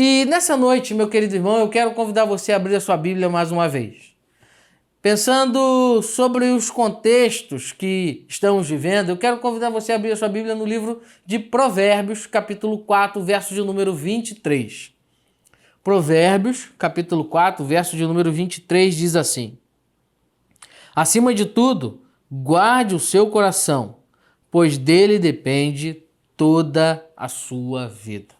E nessa noite, meu querido irmão, eu quero convidar você a abrir a sua Bíblia mais uma vez. Pensando sobre os contextos que estamos vivendo, eu quero convidar você a abrir a sua Bíblia no livro de Provérbios, capítulo 4, verso de número 23. Provérbios, capítulo 4, verso de número 23 diz assim: Acima de tudo, guarde o seu coração, pois dele depende toda a sua vida.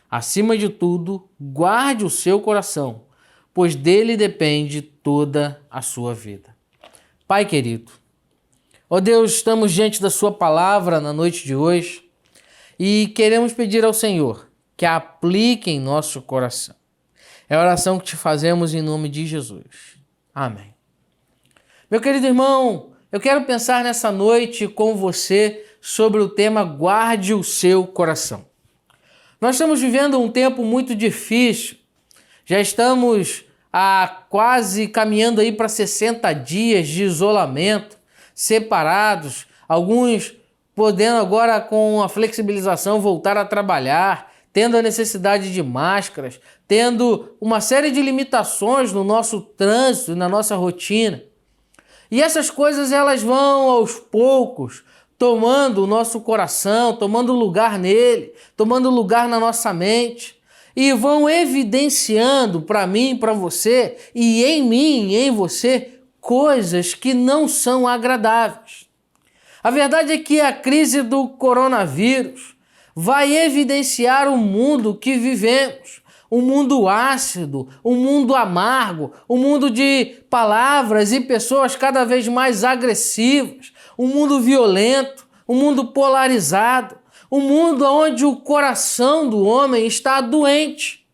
Acima de tudo, guarde o seu coração, pois dele depende toda a sua vida. Pai querido, ó Deus, estamos diante da sua palavra na noite de hoje e queremos pedir ao Senhor que a aplique em nosso coração. É a oração que te fazemos em nome de Jesus. Amém. Meu querido irmão, eu quero pensar nessa noite com você sobre o tema guarde o seu coração. Nós estamos vivendo um tempo muito difícil, já estamos quase caminhando aí para 60 dias de isolamento, separados, alguns podendo agora com a flexibilização voltar a trabalhar, tendo a necessidade de máscaras, tendo uma série de limitações no nosso trânsito e na nossa rotina. E essas coisas elas vão aos poucos tomando o nosso coração, tomando lugar nele, tomando lugar na nossa mente e vão evidenciando para mim, para você e em mim e em você coisas que não são agradáveis. A verdade é que a crise do coronavírus vai evidenciar o mundo que vivemos. Um mundo ácido, um mundo amargo, um mundo de palavras e pessoas cada vez mais agressivas, um mundo violento, um mundo polarizado, um mundo onde o coração do homem está doente.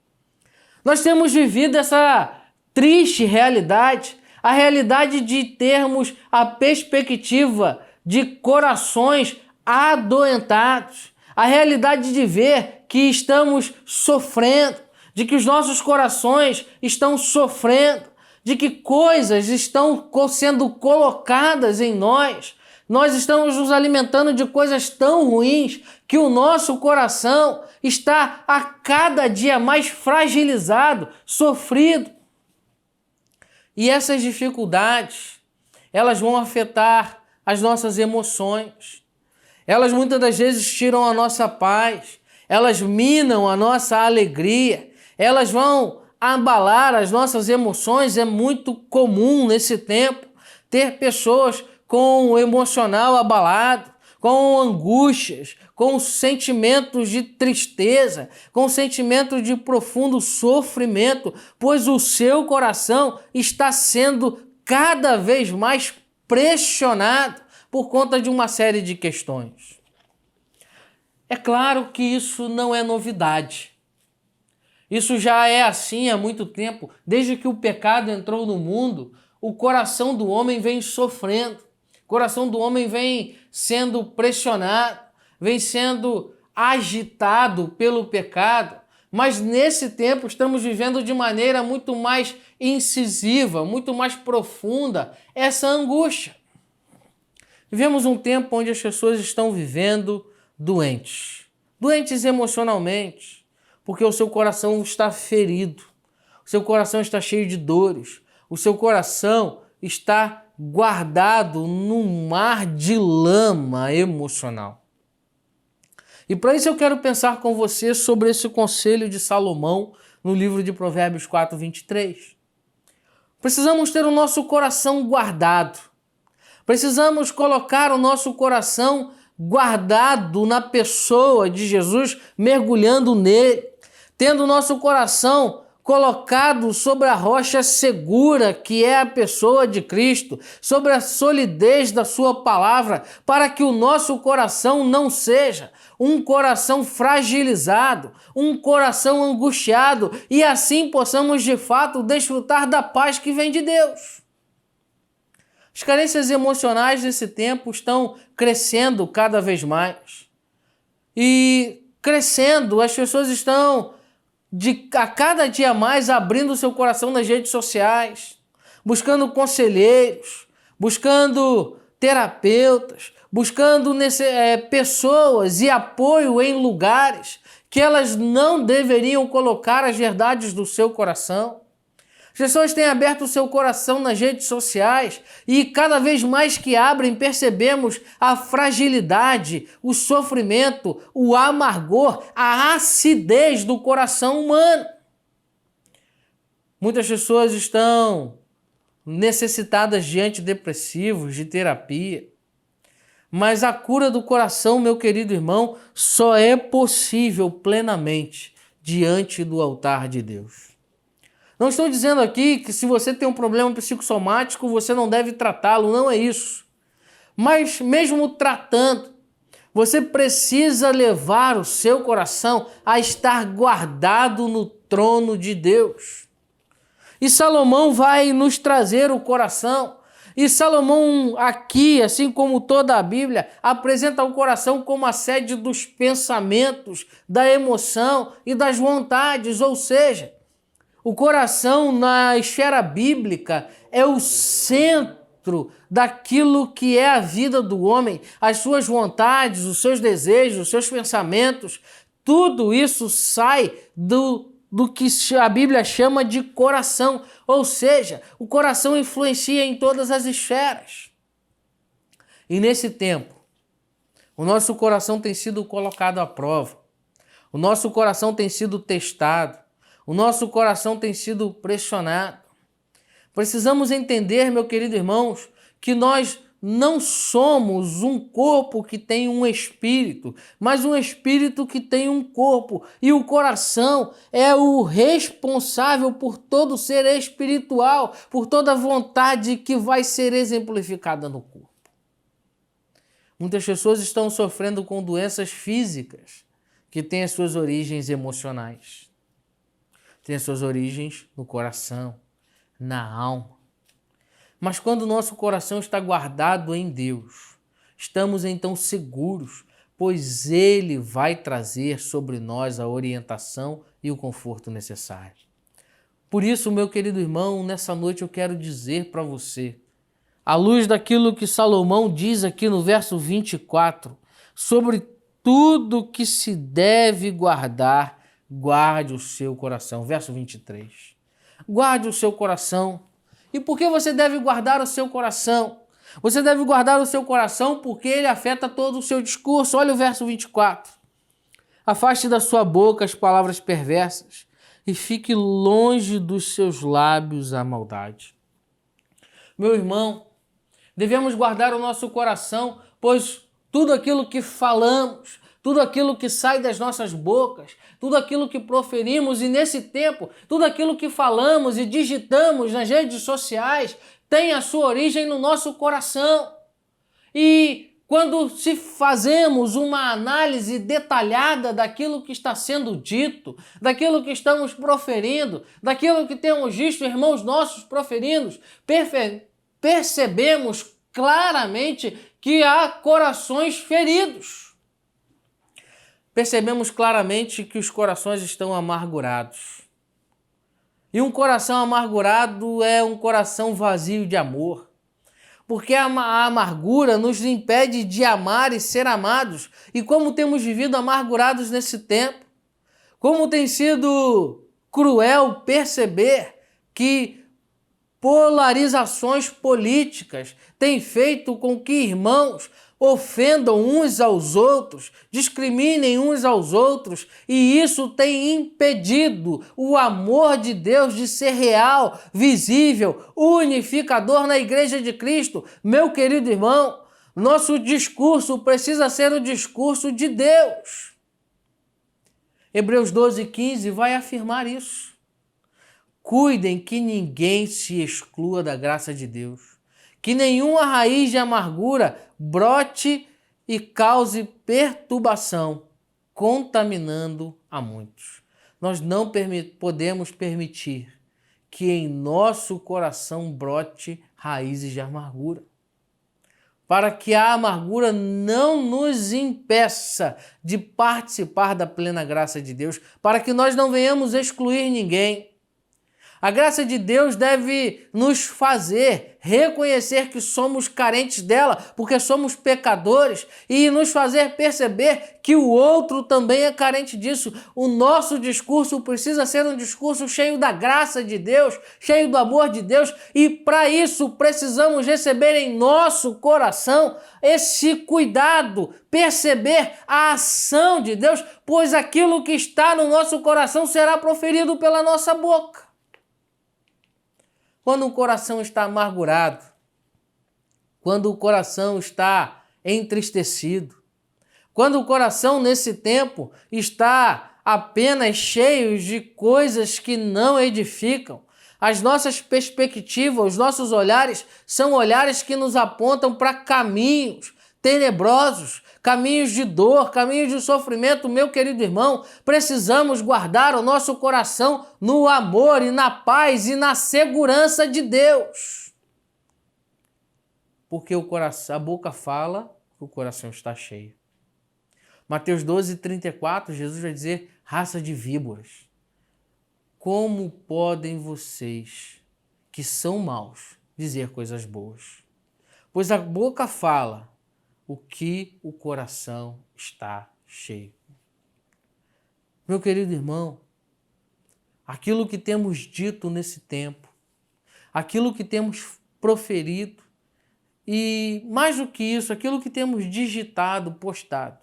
Nós temos vivido essa triste realidade, a realidade de termos a perspectiva de corações adoentados, a realidade de ver que estamos sofrendo, de que os nossos corações estão sofrendo, de que coisas estão sendo colocadas em nós. Nós estamos nos alimentando de coisas tão ruins que o nosso coração está a cada dia mais fragilizado, sofrido. E essas dificuldades, elas vão afetar as nossas emoções. Elas muitas das vezes tiram a nossa paz, elas minam a nossa alegria, elas vão abalar as nossas emoções. É muito comum nesse tempo ter pessoas com o emocional abalado, com angústias, com sentimentos de tristeza, com sentimentos de profundo sofrimento, pois o seu coração está sendo cada vez mais pressionado por conta de uma série de questões. É claro que isso não é novidade. Isso já é assim há muito tempo. Desde que o pecado entrou no mundo, o coração do homem vem sofrendo. O coração do homem vem sendo pressionado, vem sendo agitado pelo pecado. Mas nesse tempo estamos vivendo de maneira muito mais incisiva, muito mais profunda essa angústia. Vivemos um tempo onde as pessoas estão vivendo doentes. Doentes emocionalmente, porque o seu coração está ferido, o seu coração está cheio de dores, o seu coração está guardado num mar de lama emocional. E para isso eu quero pensar com você sobre esse conselho de Salomão no livro de Provérbios 4, 23. Precisamos ter o nosso coração guardado. Precisamos colocar o nosso coração guardado na pessoa de Jesus, mergulhando nele, tendo o nosso coração colocado sobre a rocha segura que é a pessoa de Cristo, sobre a solidez da sua palavra, para que o nosso coração não seja um coração fragilizado, um coração angustiado, e assim possamos de fato desfrutar da paz que vem de Deus. As carências emocionais desse tempo estão crescendo cada vez mais. E crescendo, as pessoas estão a cada dia mais abrindo o seu coração nas redes sociais, buscando conselheiros, buscando terapeutas, buscando pessoas e apoio em lugares que elas não deveriam colocar as verdades do seu coração. As pessoas têm aberto o seu coração nas redes sociais e cada vez mais que abrem percebemos a fragilidade, o sofrimento, o amargor, a acidez do coração humano. Muitas pessoas estão necessitadas de antidepressivos, de terapia. Mas a cura do coração, meu querido irmão, só é possível plenamente diante do altar de Deus. Não estou dizendo aqui que se você tem um problema psicossomático, você não deve tratá-lo, não é isso. Mas mesmo tratando, você precisa levar o seu coração a estar guardado no trono de Deus. E Salomão vai nos trazer o coração. E Salomão aqui, assim como toda a Bíblia, apresenta o coração como a sede dos pensamentos, da emoção e das vontades, ou seja, o coração na esfera bíblica é o centro daquilo que é a vida do homem, as suas vontades, os seus desejos, os seus pensamentos, tudo isso sai do que a Bíblia chama de coração, ou seja, o coração influencia em todas as esferas. E nesse tempo, o nosso coração tem sido colocado à prova, o nosso coração tem sido testado, o nosso coração tem sido pressionado. Precisamos entender, meu querido irmãos, que nós não somos um corpo que tem um espírito, mas um espírito que tem um corpo. E o coração é o responsável por todo ser espiritual, por toda vontade que vai ser exemplificada no corpo. Muitas pessoas estão sofrendo com doenças físicas que têm as suas origens emocionais. Têm as suas origens no coração, na alma. Mas quando o nosso coração está guardado em Deus, estamos então seguros, pois Ele vai trazer sobre nós a orientação e o conforto necessário. Por isso, meu querido irmão, nessa noite eu quero dizer para você, à luz daquilo que Salomão diz aqui no verso 24, sobre tudo que se deve guardar, guarde o seu coração. Verso 23. Guarde o seu coração. E por que você deve guardar o seu coração? Você deve guardar o seu coração porque ele afeta todo o seu discurso. Olha o verso 24. Afaste da sua boca as palavras perversas e fique longe dos seus lábios a maldade. Meu irmão, devemos guardar o nosso coração, pois tudo aquilo que falamos, tudo aquilo que sai das nossas bocas, tudo aquilo que proferimos e nesse tempo, tudo aquilo que falamos e digitamos nas redes sociais tem a sua origem no nosso coração. E quando se fazemos uma análise detalhada daquilo que está sendo dito, daquilo que estamos proferindo, daquilo que temos visto irmãos nossos proferindo, percebemos claramente que há corações feridos. Percebemos claramente que os corações estão amargurados. E um coração amargurado é um coração vazio de amor. Porque a amargura nos impede de amar e ser amados. E como temos vivido amargurados nesse tempo, como tem sido cruel perceber que polarizações políticas têm feito com que irmãos ofendam uns aos outros, discriminem uns aos outros, e isso tem impedido o amor de Deus de ser real, visível, unificador na Igreja de Cristo. Meu querido irmão, nosso discurso precisa ser o discurso de Deus. Hebreus 12:15 vai afirmar isso. Cuidem que ninguém se exclua da graça de Deus, que nenhuma raiz de amargura brote e cause perturbação, contaminando a muitos. Nós não podemos permitir que em nosso coração brote raízes de amargura, para que a amargura não nos impeça de participar da plena graça de Deus, para que nós não venhamos excluir ninguém. A graça de Deus deve nos fazer reconhecer que somos carentes dela, porque somos pecadores, e nos fazer perceber que o outro também é carente disso. O nosso discurso precisa ser um discurso cheio da graça de Deus, cheio do amor de Deus, e para isso precisamos receber em nosso coração esse cuidado, perceber a ação de Deus, pois aquilo que está no nosso coração será proferido pela nossa boca. Quando o coração está amargurado, quando o coração está entristecido, quando o coração nesse tempo está apenas cheio de coisas que não edificam, as nossas perspectivas, os nossos olhares são olhares que nos apontam para caminhos tenebrosos, caminhos de dor, caminhos de sofrimento. Meu querido irmão, precisamos guardar o nosso coração no amor e na paz e na segurança de Deus. Porque a boca fala, o coração está cheio. Mateus 12:34, Jesus vai dizer: raça de víboras, como podem vocês, que são maus, dizer coisas boas? Pois a boca fala o que o coração está cheio. Meu querido irmão, aquilo que temos dito nesse tempo, aquilo que temos proferido e, mais do que isso, aquilo que temos digitado, postado,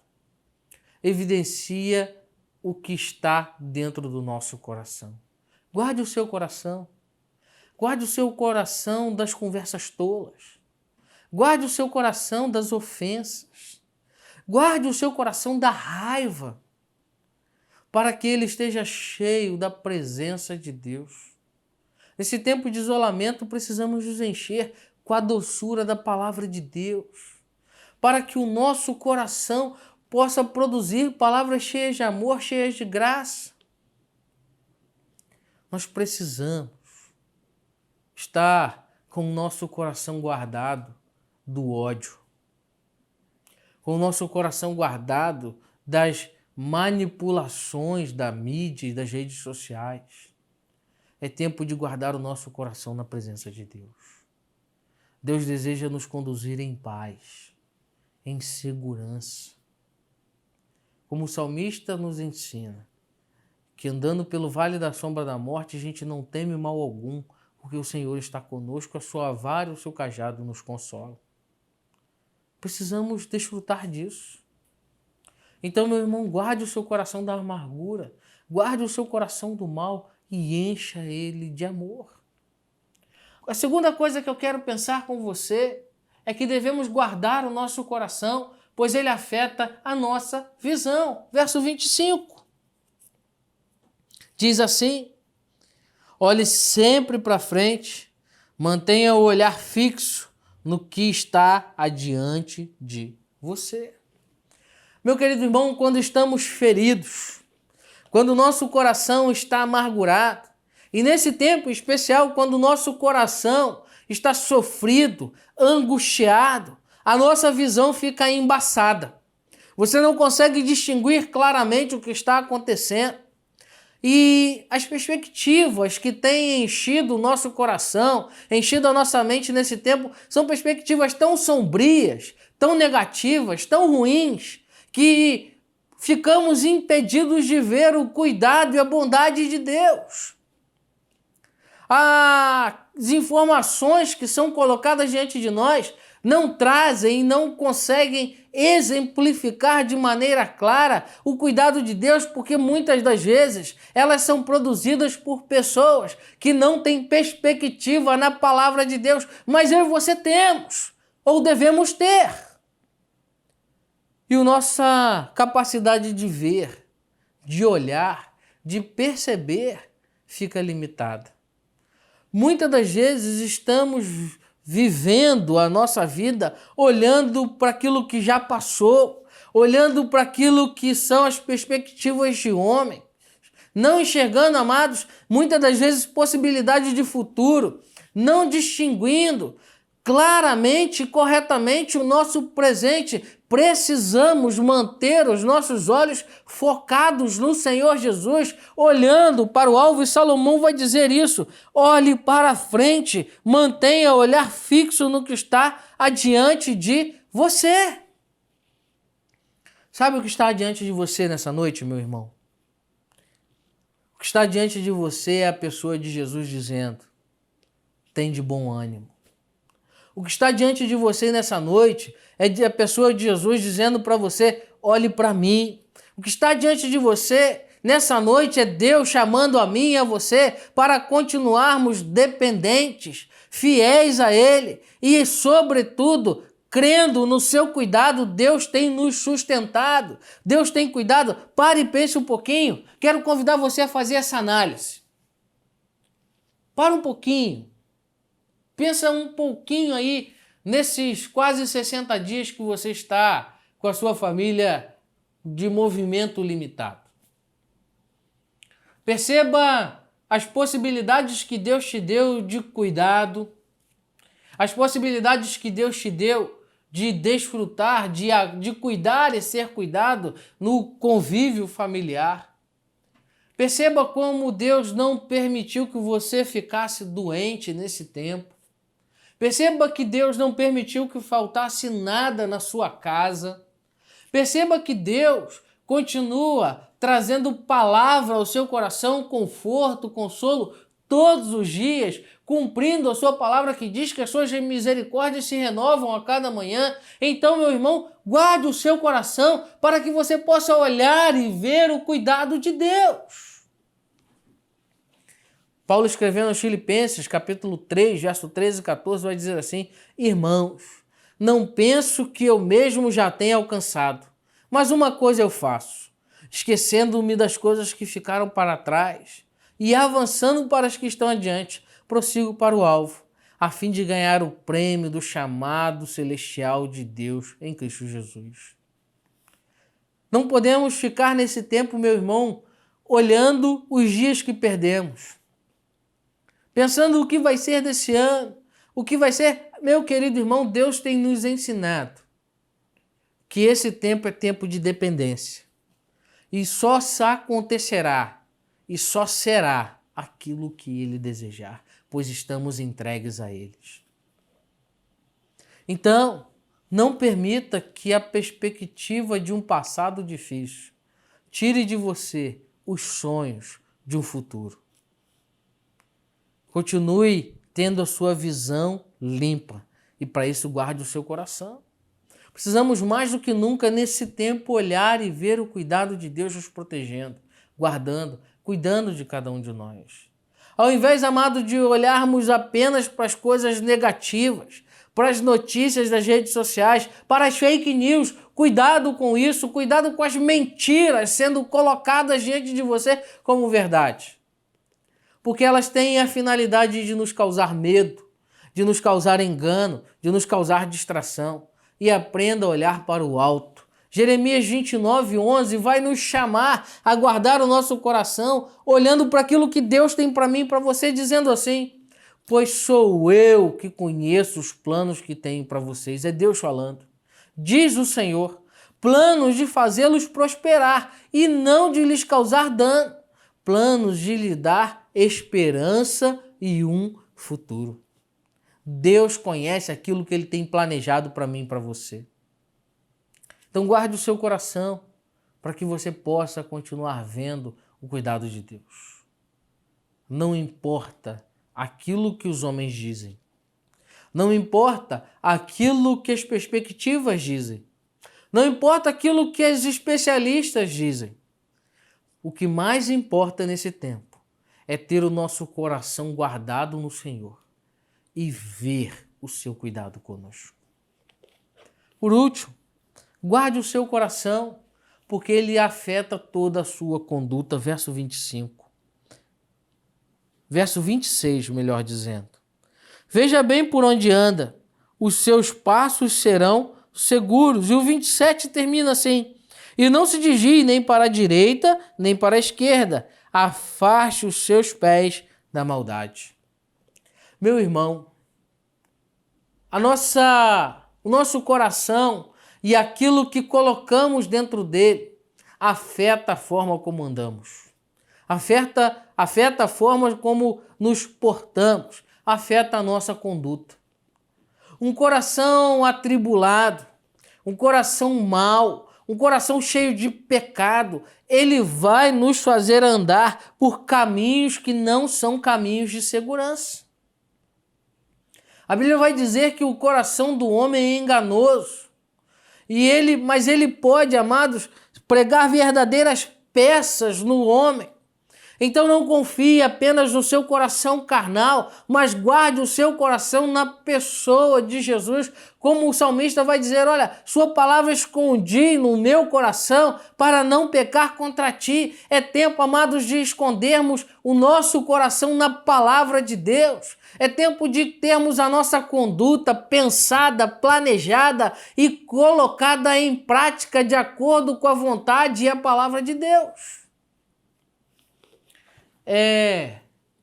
evidencia o que está dentro do nosso coração. Guarde o seu coração. Guarde o seu coração das conversas tolas. Guarde o seu coração das ofensas. Guarde o seu coração da raiva, para que ele esteja cheio da presença de Deus. Nesse tempo de isolamento, precisamos nos encher com a doçura da palavra de Deus, para que o nosso coração possa produzir palavras cheias de amor, cheias de graça. Nós precisamos estar com o nosso coração guardado do ódio, com o nosso coração guardado das manipulações da mídia e das redes sociais. É tempo de guardar o nosso coração na presença de Deus. Deus deseja nos conduzir em paz, em segurança. Como o salmista nos ensina, que andando pelo vale da sombra da morte, a gente não teme mal algum, porque o Senhor está conosco, a sua vara e o seu cajado nos consolam. Precisamos desfrutar disso. Então, meu irmão, guarde o seu coração da amargura, guarde o seu coração do mal e encha ele de amor. A segunda coisa que eu quero pensar com você é que devemos guardar o nosso coração, pois ele afeta a nossa visão. Verso 25. Diz assim: olhe sempre para frente, mantenha o olhar fixo no que está adiante de você. Meu querido irmão, quando estamos feridos, quando o nosso coração está amargurado, e nesse tempo especial, quando o nosso coração está sofrido, angustiado, a nossa visão fica embaçada. Você não consegue distinguir claramente o que está acontecendo. E as perspectivas que têm enchido o nosso coração, enchido a nossa mente nesse tempo, são perspectivas tão sombrias, tão negativas, tão ruins, que ficamos impedidos de ver o cuidado e a bondade de Deus. As informações que são colocadas diante de nós não trazem e não conseguem exemplificar de maneira clara o cuidado de Deus, porque muitas das vezes elas são produzidas por pessoas que não têm perspectiva na palavra de Deus, mas eu e você temos, ou devemos ter. E a nossa capacidade de ver, de olhar, de perceber fica limitada. Muitas das vezes estamos vivendo a nossa vida olhando para aquilo que já passou, olhando para aquilo que são as perspectivas de homem, não enxergando, amados, muitas das vezes possibilidades de futuro, não distinguindo claramente e corretamente o nosso presente. Precisamos manter os nossos olhos focados no Senhor Jesus, olhando para o alvo, e Salomão vai dizer isso: olhe para frente, mantenha o olhar fixo no que está adiante de você. Sabe o que está diante de você nessa noite, meu irmão? O que está diante de você é a pessoa de Jesus dizendo: tem de bom ânimo. O que está diante de você nessa noite é a pessoa de Jesus dizendo para você: olhe para mim. O que está diante de você nessa noite é Deus chamando a mim e a você para continuarmos dependentes, fiéis a Ele e, sobretudo, crendo no seu cuidado. Deus tem nos sustentado, Deus tem cuidado. Pare e pense um pouquinho. Quero convidar você a fazer essa análise. Para um pouquinho. Pensa um pouquinho aí nesses quase 60 dias que você está com a sua família de movimento limitado. Perceba as possibilidades que Deus te deu de cuidado, as possibilidades que Deus te deu de desfrutar, de cuidar e ser cuidado no convívio familiar. Perceba como Deus não permitiu que você ficasse doente nesse tempo. Perceba que Deus não permitiu que faltasse nada na sua casa. Perceba que Deus continua trazendo palavra ao seu coração, conforto, consolo, todos os dias, cumprindo a sua palavra que diz que as suas misericórdias se renovam a cada manhã. Então, meu irmão, guarde o seu coração para que você possa olhar e ver o cuidado de Deus. Paulo, escrevendo aos Filipenses, capítulo 3, verso 13 e 14, vai dizer assim: irmãos, não penso que eu mesmo já tenha alcançado, mas uma coisa eu faço, esquecendo-me das coisas que ficaram para trás e avançando para as que estão adiante, prossigo para o alvo, a fim de ganhar o prêmio do chamado celestial de Deus em Cristo Jesus. Não podemos ficar nesse tempo, meu irmão, olhando os dias que perdemos, pensando o que vai ser desse ano, o que vai ser. Meu querido irmão, Deus tem nos ensinado que esse tempo é tempo de dependência. E só acontecerá e só será aquilo que Ele desejar, pois estamos entregues a eles. Então, não permita que a perspectiva de um passado difícil tire de você os sonhos de um futuro. Continue tendo a sua visão limpa e para isso guarde o seu coração. Precisamos mais do que nunca nesse tempo olhar e ver o cuidado de Deus nos protegendo, guardando, cuidando de cada um de nós. Ao invés, amado, de olharmos apenas para as coisas negativas, para as notícias das redes sociais, para as fake news, cuidado com isso, cuidado com as mentiras sendo colocadas diante de você como verdade. Porque elas têm a finalidade de nos causar medo, de nos causar engano, de nos causar distração. E aprenda a olhar para o alto. Jeremias 29:11 vai nos chamar a guardar o nosso coração, olhando para aquilo que Deus tem para mim e para você, dizendo assim: pois sou eu que conheço os planos que tenho para vocês. É Deus falando. Diz o Senhor, planos de fazê-los prosperar e não de lhes causar dano, planos de lhe dar esperança e um futuro. Deus conhece aquilo que Ele tem planejado para mim e para você. Então guarde o seu coração para que você possa continuar vendo o cuidado de Deus. Não importa aquilo que os homens dizem. Não importa aquilo que as perspectivas dizem. Não importa aquilo que os especialistas dizem. O que mais importa nesse tempo é ter o nosso coração guardado no Senhor e ver o seu cuidado conosco. Por último, guarde o seu coração, porque ele afeta toda a sua conduta. Verso 25. Verso 26, melhor dizendo. Veja bem por onde anda, os seus passos serão seguros. E o 27 termina assim. E não se desvie nem para a direita, nem para a esquerda. Afaste os seus pés da maldade. Meu irmão, o nosso coração e aquilo que colocamos dentro dele afeta a forma como andamos, afeta a forma como nos portamos, afeta a nossa conduta. Um coração atribulado, um coração mau, um coração cheio de pecado, ele vai nos fazer andar por caminhos que não são caminhos de segurança. A Bíblia vai dizer que o coração do homem é enganoso. Mas ele pode, amados, pregar verdadeiras peças no homem. Então não confie apenas no seu coração carnal, mas guarde o seu coração na pessoa de Jesus. Como o salmista vai dizer, olha, sua palavra escondi no meu coração para não pecar contra ti. É tempo, amados, de escondermos o nosso coração na palavra de Deus. É tempo de termos a nossa conduta pensada, planejada e colocada em prática de acordo com a vontade e a palavra de Deus. É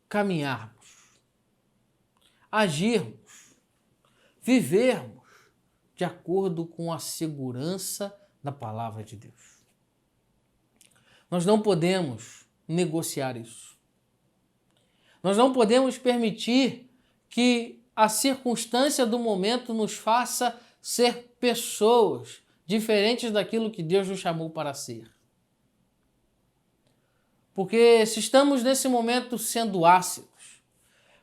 caminharmos, agirmos, vivermos de acordo com a segurança da palavra de Deus. Nós não podemos negociar isso. Nós não podemos permitir que a circunstância do momento nos faça ser pessoas diferentes daquilo que Deus nos chamou para ser. Porque se estamos nesse momento sendo ácidos,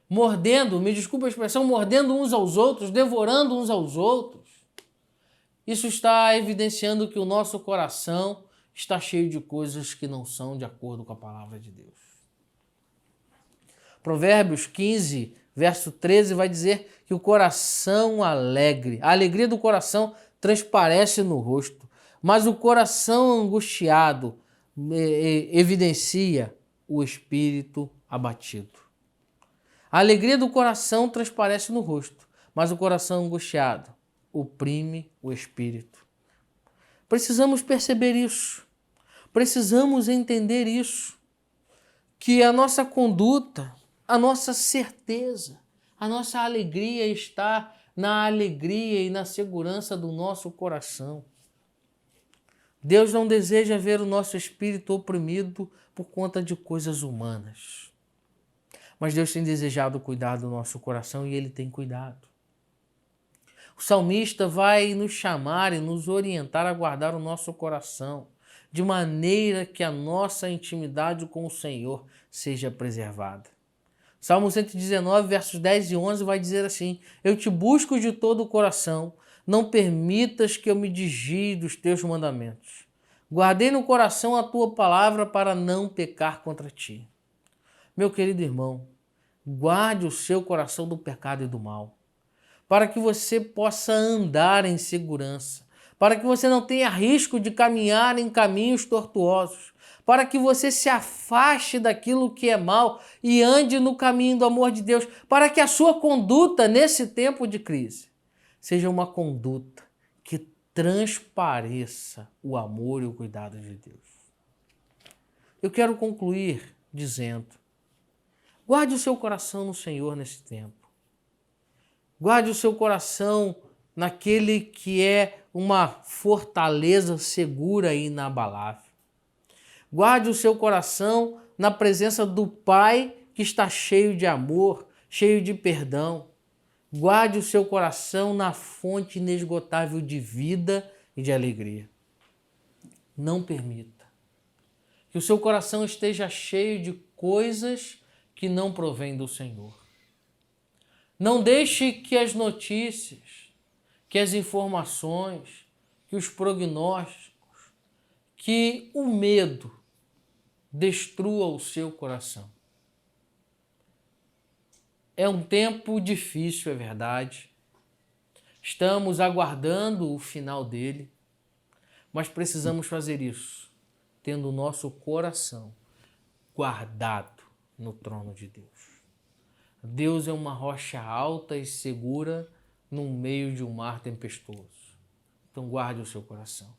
mordendo, me desculpa a expressão, mordendo uns aos outros, devorando uns aos outros, isso está evidenciando que o nosso coração está cheio de coisas que não são de acordo com a palavra de Deus. Provérbios 15, verso 13 vai dizer que o coração alegre, a alegria do coração transparece no rosto, mas o coração angustiado evidencia o espírito abatido. A alegria do coração transparece no rosto, mas o coração angustiado oprime o espírito. Precisamos perceber isso. Precisamos entender isso. Que a nossa conduta, a nossa certeza, a nossa alegria está na alegria e na segurança do nosso coração. Deus não deseja ver o nosso espírito oprimido por conta de coisas humanas. Mas Deus tem desejado cuidar do nosso coração e Ele tem cuidado. O salmista vai nos chamar e nos orientar a guardar o nosso coração, de maneira que a nossa intimidade com o Senhor seja preservada. Salmo 119, versos 10 e 11 vai dizer assim: eu te busco de todo o coração, não permitas que eu me desvie dos teus mandamentos. Guardei no coração a tua palavra para não pecar contra ti. Meu querido irmão, guarde o seu coração do pecado e do mal, para que você possa andar em segurança, para que você não tenha risco de caminhar em caminhos tortuosos, para que você se afaste daquilo que é mal e ande no caminho do amor de Deus, para que a sua conduta nesse tempo de crise seja uma conduta que transpareça o amor e o cuidado de Deus. Eu quero concluir dizendo: guarde o seu coração no Senhor nesse tempo. Guarde o seu coração naquele que é uma fortaleza segura e inabalável. Guarde o seu coração na presença do Pai que está cheio de amor, cheio de perdão. Guarde o seu coração na fonte inesgotável de vida e de alegria. Não permita que o seu coração esteja cheio de coisas que não provêm do Senhor. Não deixe que as notícias, que as informações, que os prognósticos, que o medo destrua o seu coração. É um tempo difícil, é verdade. Estamos aguardando o final dele, mas precisamos fazer isso, tendo o nosso coração guardado no trono de Deus. Deus é uma rocha alta e segura no meio de um mar tempestuoso. Então guarde o seu coração.